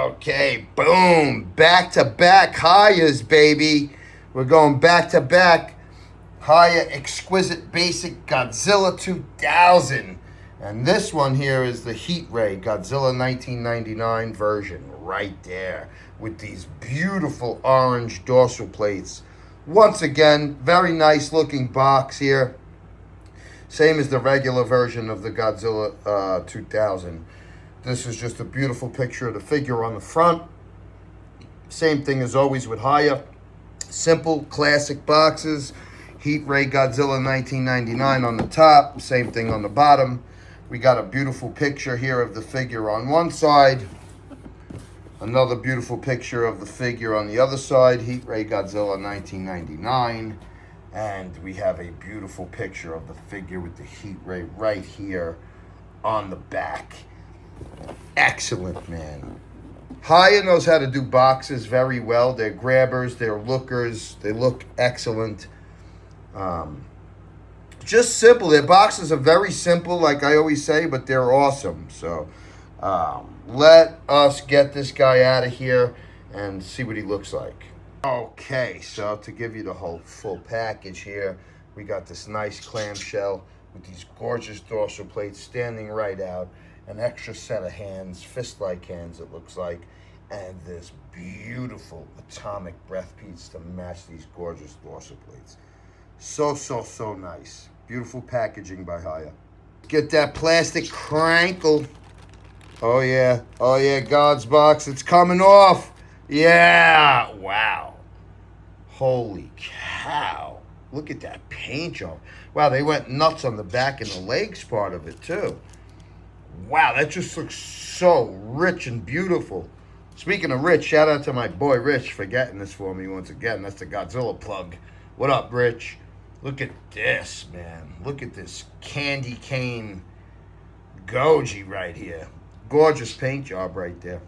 Okay, boom. Back to back Hiya's, baby. We're going back to back. Hiya Exquisite Basic Godzilla 2000. And this one here is the Heat Ray Godzilla 1999 version right there with these beautiful orange dorsal plates. Once again, very nice looking box here. Same as the regular version of the Godzilla 2000. This is just a beautiful picture of the figure on the front. Same thing as always with Hiya. Simple, classic boxes. Heat Ray Godzilla 1999 on the top. Same thing on the bottom. We got a beautiful picture here of the figure on one side. Another beautiful picture of the figure on the other side. Heat Ray Godzilla 1999. And we have a beautiful picture of the figure with the Heat Ray right here on the back. Excellent, man. Hiya knows how to do boxes very well. They're grabbers, they're lookers, they look excellent. Just simple. Their boxes are very simple, like I always say, but they're awesome. So let us get this guy out of here and see what he looks like. Okay, so to give you the whole full package here, we got this nice clamshell with these gorgeous dorsal plates standing right out. An extra set of hands, fist-like hands it looks like, and this beautiful atomic breath piece to match these gorgeous dorsal plates. So nice. Beautiful packaging by Hiya. Get that plastic crankle. Oh yeah, God's box, it's coming off. Yeah, wow. Holy cow. Look at that paint job. Wow, they went nuts on the back and the legs part of it too. Wow, that just looks so rich and beautiful. Speaking of Rich, shout out to my boy Rich for getting this for me once again. That's the Godzilla plug. What up, Rich? Look at this, man. Look at this candy cane Goji right here. Gorgeous paint job right there.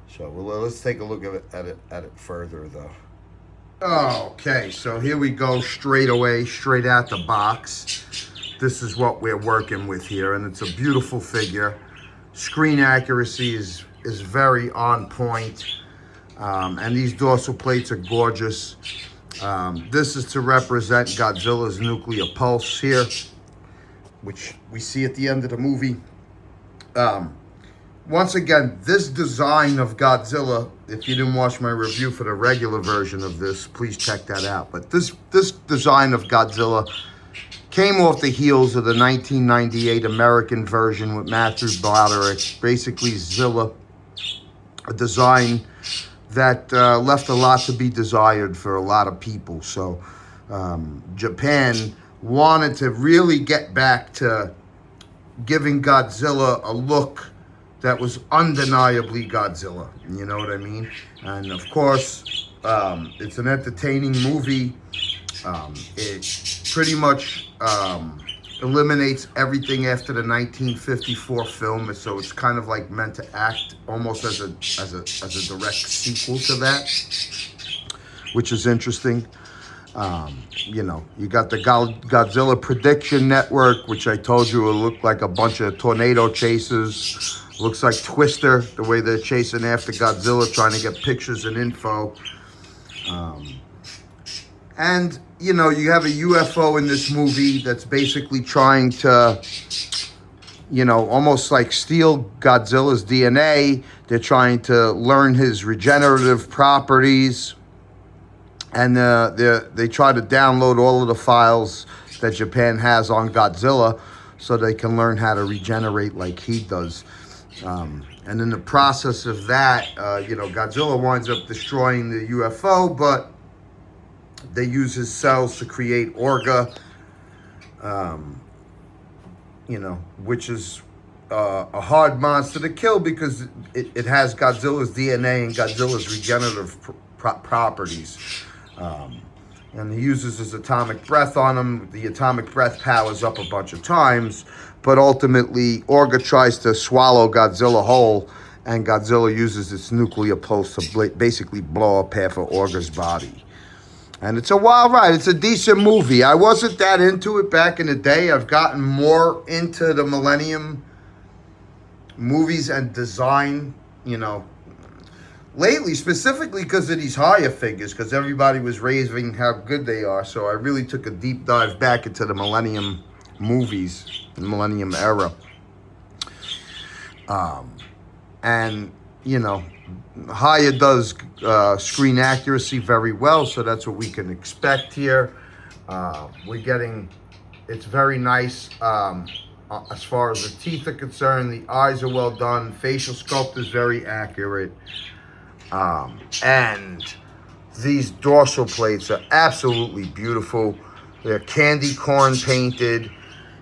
So let's take a look at it further, though. Okay, so here we go straight away, straight out the box. This is what we're working with here, and it's a beautiful figure. Screen accuracy is very on point, and these dorsal plates are gorgeous. This is to represent Godzilla's nuclear pulse here, which we see at the end of the movie. Once again, this design of Godzilla, if you didn't watch my review for the regular version of this, please check that out. But this design of Godzilla came off the heels of the 1998 American version with Matthew Broderick. Basically, Zilla, a design that left a lot to be desired for a lot of people. So Japan wanted to really get back to giving Godzilla a look that was undeniably Godzilla. You know what I mean? And of course, it's an entertaining movie. It pretty much eliminates everything after the 1954 film, so it's kind of like meant to act almost as a direct sequel to that, which is interesting. You know, you got the Godzilla Prediction Network, which I told you will look like a bunch of tornado chasers. Looks like Twister, the way they're chasing after Godzilla, trying to get pictures and info. And, you know, you have a UFO in this movie that's basically trying to, you know, almost like steal Godzilla's DNA. They're trying to learn his regenerative properties. And they try to download all of the files that Japan has on Godzilla so they can learn how to regenerate like he does. And in the process of that, you know, Godzilla winds up destroying the UFO, but they use his cells to create Orga, you know, which is a hard monster to kill because it has Godzilla's DNA and Godzilla's regenerative properties. And he uses his atomic breath on him. The atomic breath powers up a bunch of times, but ultimately Orga tries to swallow Godzilla whole, and Godzilla uses its nuclear pulse to basically blow up half of Orga's body. And it's a wild ride. It's a decent movie. I wasn't that into it back in the day. I've gotten more into the Millennium movies and design, you know, lately, specifically because of these Hiya figures, because everybody was raving how good they are. So I really took a deep dive back into the Millennium movies, the Millennium era. And, you know, Hiya does screen accuracy very well, so that's what we can expect here. We're getting, it's very nice as far as the teeth are concerned. The eyes are well done. Facial sculpt is very accurate. And these dorsal plates are absolutely beautiful. They're candy corn painted,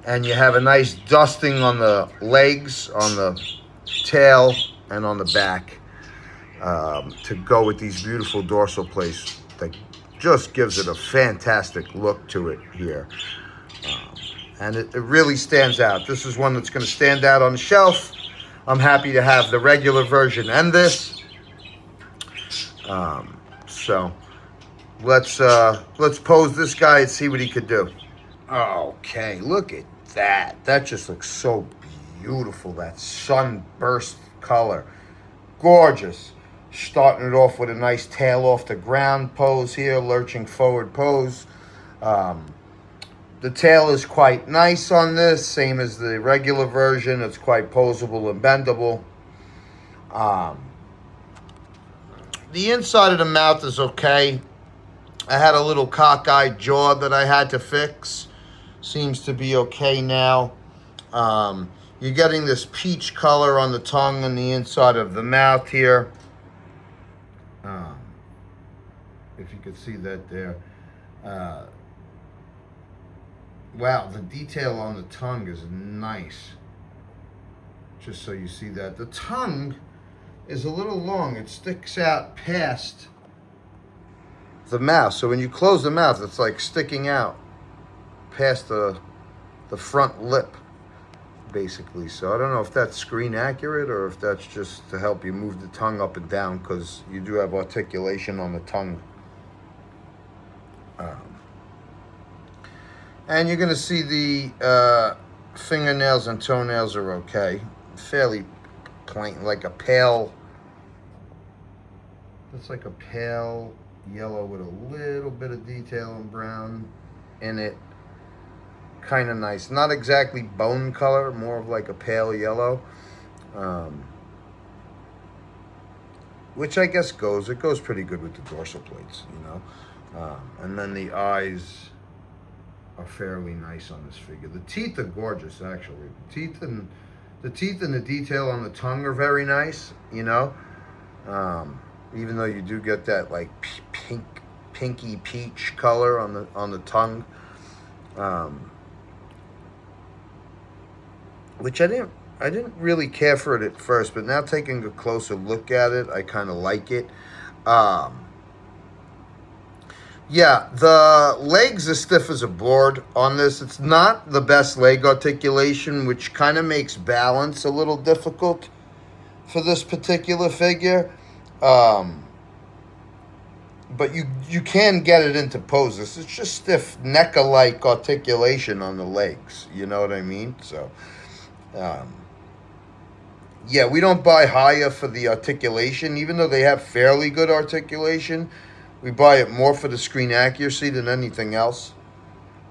and you have a nice dusting on the legs, on the tail, and on the back to go with these beautiful dorsal plates that just gives it a fantastic look to it here. And it really stands out. This is one that's going to stand out on the shelf. I'm happy to have the regular version and this. So let's pose this guy and see what he could do. Okay, look at that. That just looks so beautiful. That sunburst color. Gorgeous. Starting it off with a nice tail off the ground pose here, lurching forward pose. The tail is quite nice on this, same as the regular version. It's quite posable and bendable. The inside of the mouth is okay. I had a little cockeyed jaw that I had to fix. Seems to be okay now. You're getting this peach color on the tongue and the inside of the mouth here. If you could see that there. Wow, the detail on the tongue is nice. Just so you see that. The tongue is a little long. It sticks out past the mouth. So when you close the mouth, it's like sticking out past the front lip, basically. So I don't know if that's screen accurate or if that's just to help you move the tongue up and down, because you do have articulation on the tongue. And you're going to see the fingernails and toenails are okay. Fairly plain, like a pale, it's like a pale yellow with a little bit of detail and brown in it. Kind of nice. Not exactly bone color, more of like a pale yellow. Which I guess it goes pretty good with the dorsal plates, you know. And then the eyes are fairly nice on this figure. The teeth are gorgeous, actually. The teeth and the detail on the tongue are very nice, you know. Even though you do get that like pinky peach color on the tongue, which I didn't really care for it at first, but now taking a closer look at it, I kind of like it. Yeah, the legs are stiff as a board on this. It's not the best leg articulation, which kind of makes balance a little difficult for this particular figure. But you can get it into poses. It's just stiff NECA-like articulation on the legs. You know what I mean? So, yeah, we don't buy Hiya for the articulation, even though they have fairly good articulation. We buy it more for the screen accuracy than anything else.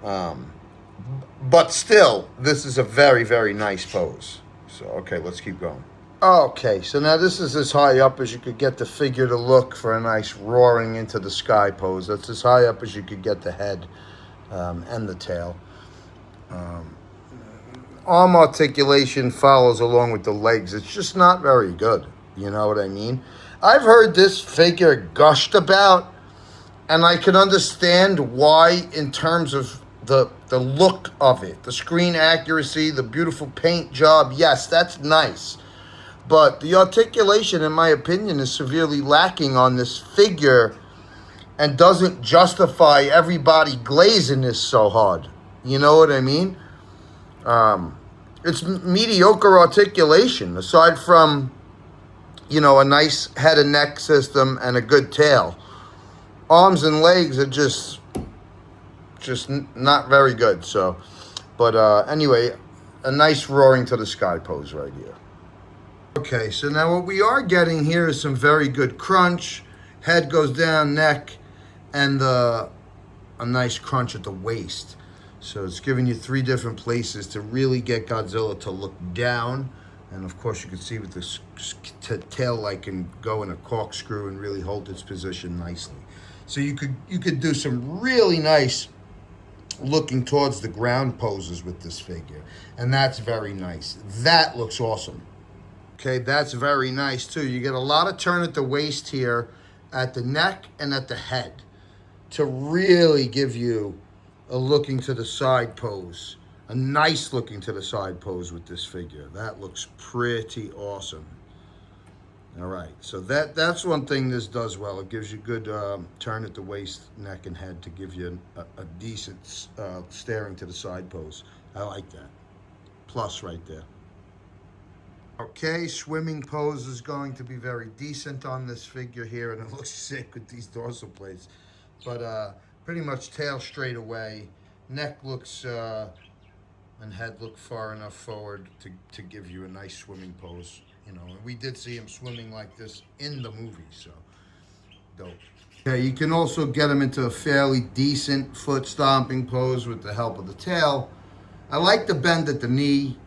But still, this is a very, very nice pose. So, okay, let's keep going. Okay, so now this is as high up as you could get the figure to look for a nice roaring into the sky pose. That's as high up as you could get the head and the tail. Arm articulation follows along with the legs. It's just not very good. You know what I mean? I've heard this figure gushed about, and I can understand why in terms of the look of it. The screen accuracy, the beautiful paint job. Yes, that's nice. But the articulation, in my opinion, is severely lacking on this figure and doesn't justify everybody glazing this so hard. You know what I mean? It's mediocre articulation, aside from, you know, a nice head and neck system and a good tail. Arms and legs are just not very good. So, but anyway, a nice roaring to the sky pose right here. Okay, so now what we are getting here is some very good crunch. Head goes down, neck, and a nice crunch at the waist. So it's giving you three different places to really get Godzilla to look down. And of course you can see with this tail like can go in a corkscrew and really hold its position nicely. So you could do some really nice looking towards the ground poses with this figure. And that's very nice. That looks awesome. Okay, that's very nice too. You get a lot of turn at the waist here, at the neck and at the head, to really give you a looking to the side pose. A nice looking to the side pose with this figure. That looks pretty awesome. All right, so that's one thing this does well. It gives you good turn at the waist, neck, and head to give you a decent staring to the side pose. I like that. Plus right there. Okay, swimming pose is going to be very decent on this figure here, and it looks sick with these dorsal plates. But pretty much tail straight away. Neck looks and head look far enough forward to give you a nice swimming pose. You know, and we did see him swimming like this in the movie, so dope. Okay, you can also get him into a fairly decent foot stomping pose with the help of the tail. I like the bend at the knee,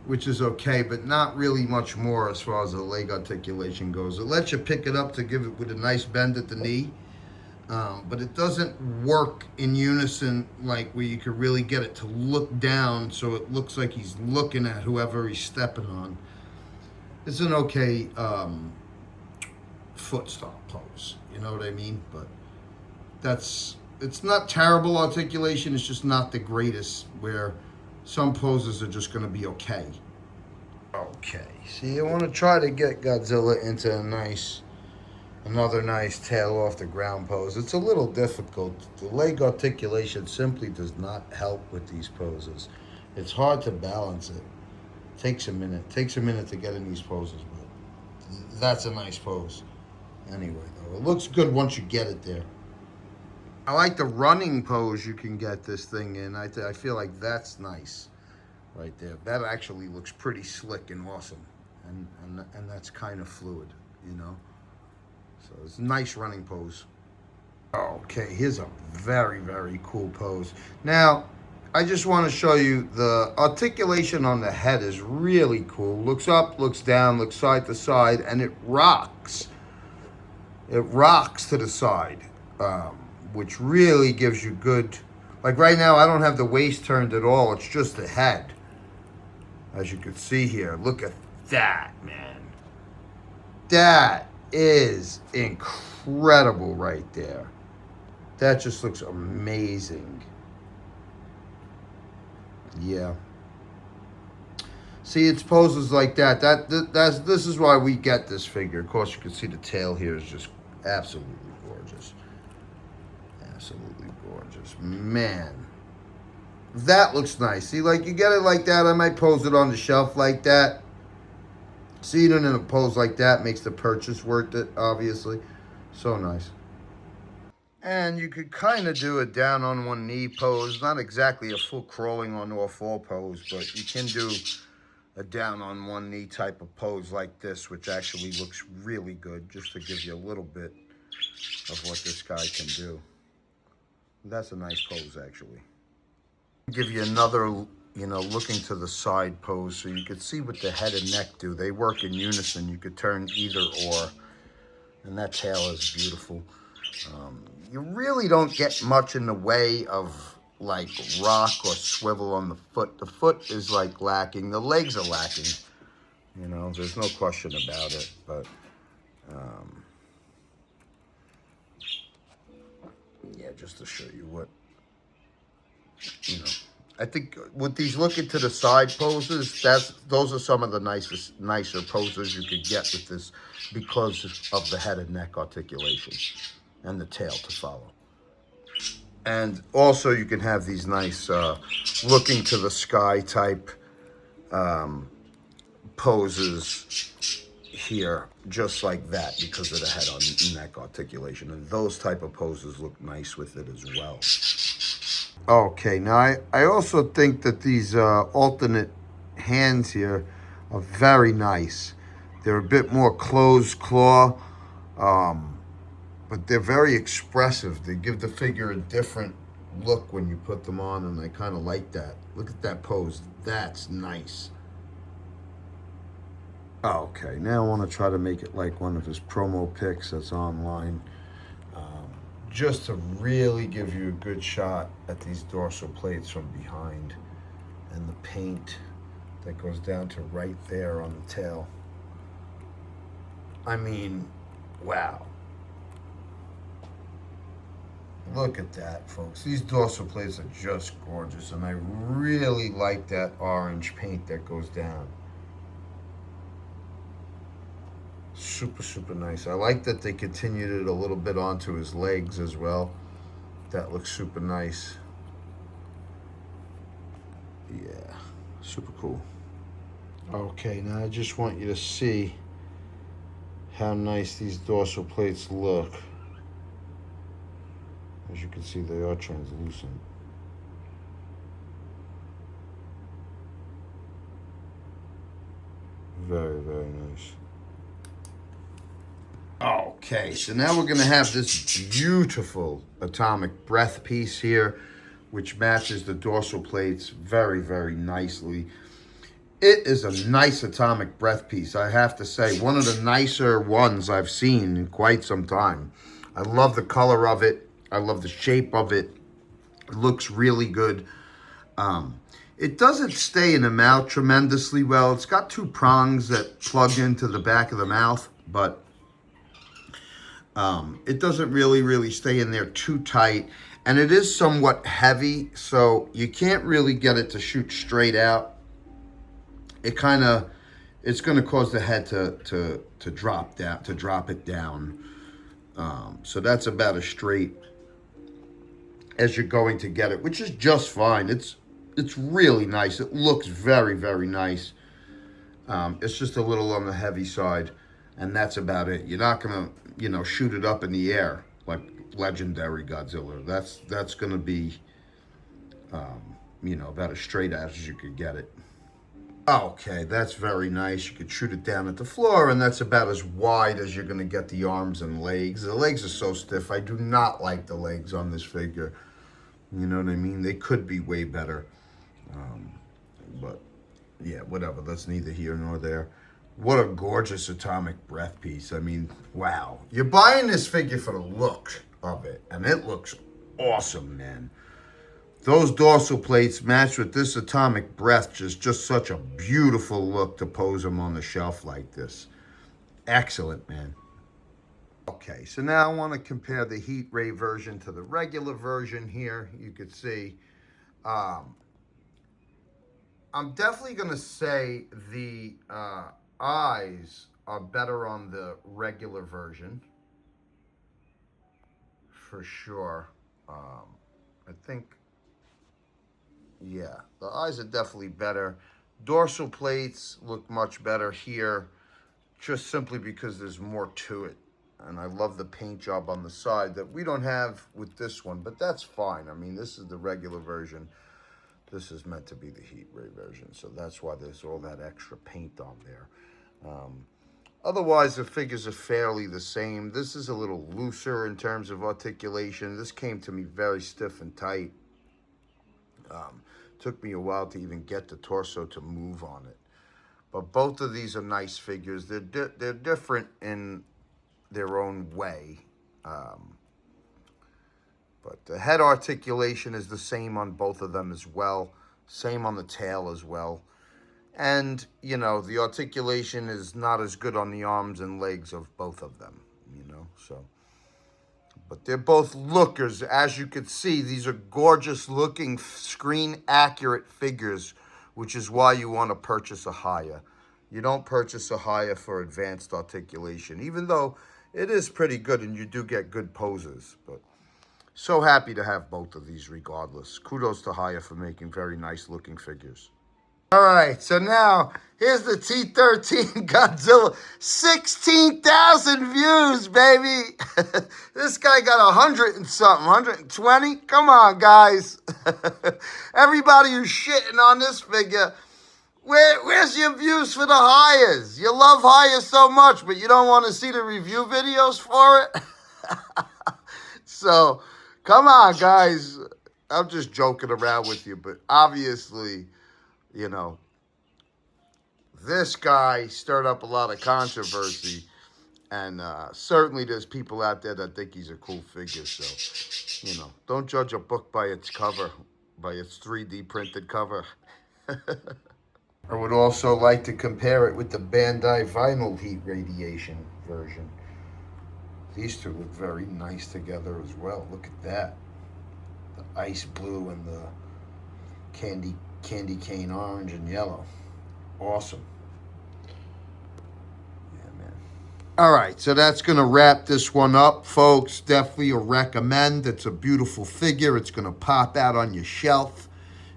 which is okay, but not really much more as far as the leg articulation goes. It lets you pick it up to give it with a nice bend at the knee. But it doesn't work in unison like where you could really get it to look down so it looks like he's looking at whoever he's stepping on. It's an okay foot stomp pose, you know what I mean? But it's not terrible articulation, it's just not the greatest, where some poses are just going to be okay. Okay, see, I want to try to get Godzilla into another nice tail off the ground pose. It's a little difficult. The leg articulation simply does not help with these poses. It's hard to balance it. Takes a minute. Takes a minute to get in these poses, but that's a nice pose. Anyway, though, it looks good once you get it there. I like the running pose you can get this thing in. I feel like that's nice right there. That actually looks pretty slick and awesome. And that's kind of fluid, you know? So it's a nice running pose. Okay, here's a very, very cool pose. Now, I just want to show you the articulation on the head is really cool. Looks up, looks down, looks side to side, and it rocks. It rocks to the side, which really gives you good... Like right now, I don't have the waist turned at all. It's just the head. As you can see here, look at that, man. That is incredible right there. That just looks amazing. Yeah. See, it's poses like that. This is why we get this figure. Of course, you can see the tail here is just absolutely gorgeous. Absolutely gorgeous. Man. That looks nice. See, like you get it like that. I might pose it on the shelf like that. Seeing it in a pose like that makes the purchase worth it, obviously. So nice. And you could kind of do a down on one knee pose. Not exactly a full crawling on all four pose, but you can do a down on one knee type of pose like this, which actually looks really good, just to give you a little bit of what this guy can do. That's a nice pose, actually. Give you another, you know, looking to the side pose so you could see what the head and neck do. They work in unison. You could turn either or. And that tail is beautiful. You really don't get much in the way of like rock or swivel on the foot. The foot is like lacking. The legs are lacking. You know, there's no question about it. But yeah, just to show you what, you know, I think with these looking to the side poses, those are some of the nicer poses you could get with this because of the head and neck articulation and the tail to follow. And also you can have these nice looking to the sky type poses here, just like that, because of the head on neck articulation. And those type of poses look nice with it as well. Okay, now I also think that these alternate hands here are very nice. They're a bit more closed claw, but they're very expressive. They give the figure a different look when you put them on, and I kind of like that. Look at that pose. That's nice. Okay, now I want to try to make it like one of his promo pics that's online. Just to really give you a good shot at these dorsal plates from behind and the paint that goes down to right there on the tail. I mean, wow. Look at that, folks. These dorsal plates are just gorgeous, and I really like that orange paint that goes down. Super, super nice. I like that they continued it a little bit onto his legs as well. That looks super nice. Yeah, super cool. Okay, now I just want you to see how nice these dorsal plates look. As you can see, they are translucent. Very, very nice. Okay, so now we're going to have this beautiful atomic breath piece here, which matches the dorsal plates very, very nicely. It is a nice atomic breath piece, I have to say. One of the nicer ones I've seen in quite some time. I love the color of it. I love the shape of it. It looks really good. It doesn't stay in the mouth tremendously well. It's got two prongs that plug into the back of the mouth, but it doesn't really stay in there too tight. And it is somewhat heavy, so you can't really get it to shoot straight out. It's going to cause the head to drop down, to drop it down. So that's about as straight as you're going to get it, which is just fine. It's really nice. It looks very, very nice. It's just a little on the heavy side, and that's about it. You're not gonna, shoot it up in the air like legendary Godzilla. That's gonna be, about as straight as you could get it. Okay, that's very nice. You could shoot it down at the floor, and that's about as wide as you're gonna get the arms and legs. The legs are so stiff. I do not like the legs on this figure. You know what I mean? They could be way better. But yeah, whatever. That's neither here nor there. What a gorgeous atomic breath piece. I mean, wow. You're buying this figure for the look of it, and it looks awesome, man. Those dorsal plates matched with this atomic breath, just such a beautiful look to pose them on the shelf like this. Excellent, man. Okay, so now I want to compare the heat ray version to the regular version here. You could see, I'm definitely going to say the eyes are better on the regular version, for sure. I think, yeah, the eyes are definitely better. Dorsal plates look much better here, just simply because there's more to it. And I love the paint job on the side that we don't have with this one, but that's fine. I mean, this is the regular version. This is meant to be the heat ray version, so that's why there's all that extra paint on there. Otherwise, the figures are fairly the same. This is a little looser in terms of articulation. This came to me very stiff and tight. Took me a while to even get the torso to move on it. But both of these are nice figures. They're different in their own way. But the head articulation is the same on both of them as well. Same on the tail as well. And, the articulation is not as good on the arms and legs of both of them, so. But they're both lookers. As you can see, these are gorgeous looking screen accurate figures, which is why you want to purchase a Hiya. You don't purchase a Hiya for advanced articulation, even though it is pretty good and you do get good poses. But so happy to have both of these regardless. Kudos to Hiya for making very nice looking figures. All right, so now here's the T13 Godzilla. 16,000 views, baby. This guy got 100 and something, 120. Come on, guys. Everybody who's shitting on this figure Where's your views for the Hiyas? You love Hiya so much, but you don't want to see the review videos for it? So, come on, guys. I'm just joking around with you, but obviously, you know, this guy stirred up a lot of controversy, and certainly there's people out there that think he's a cool figure. So, you know, don't judge a book by its cover, by its 3D printed cover. I would also like to compare it with the Bandai vinyl heat radiation version. These two look very nice together as well. Look at that. The ice blue and the candy cane orange and yellow. Awesome. Yeah, man. All right, so that's going to wrap this one up, folks. Definitely a recommend. It's a beautiful figure. It's going to pop out on your shelf.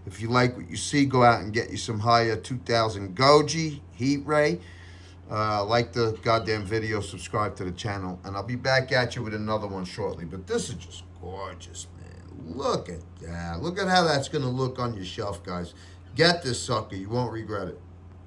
If you like what you see, go out and get you some Hiya 2000 Goji Heat Ray. Like the goddamn video, subscribe to the channel, and I'll be back at you with another one shortly. But this is just gorgeous, man. Look at that. Look at how that's going to look on your shelf, guys. Get this sucker. You won't regret it.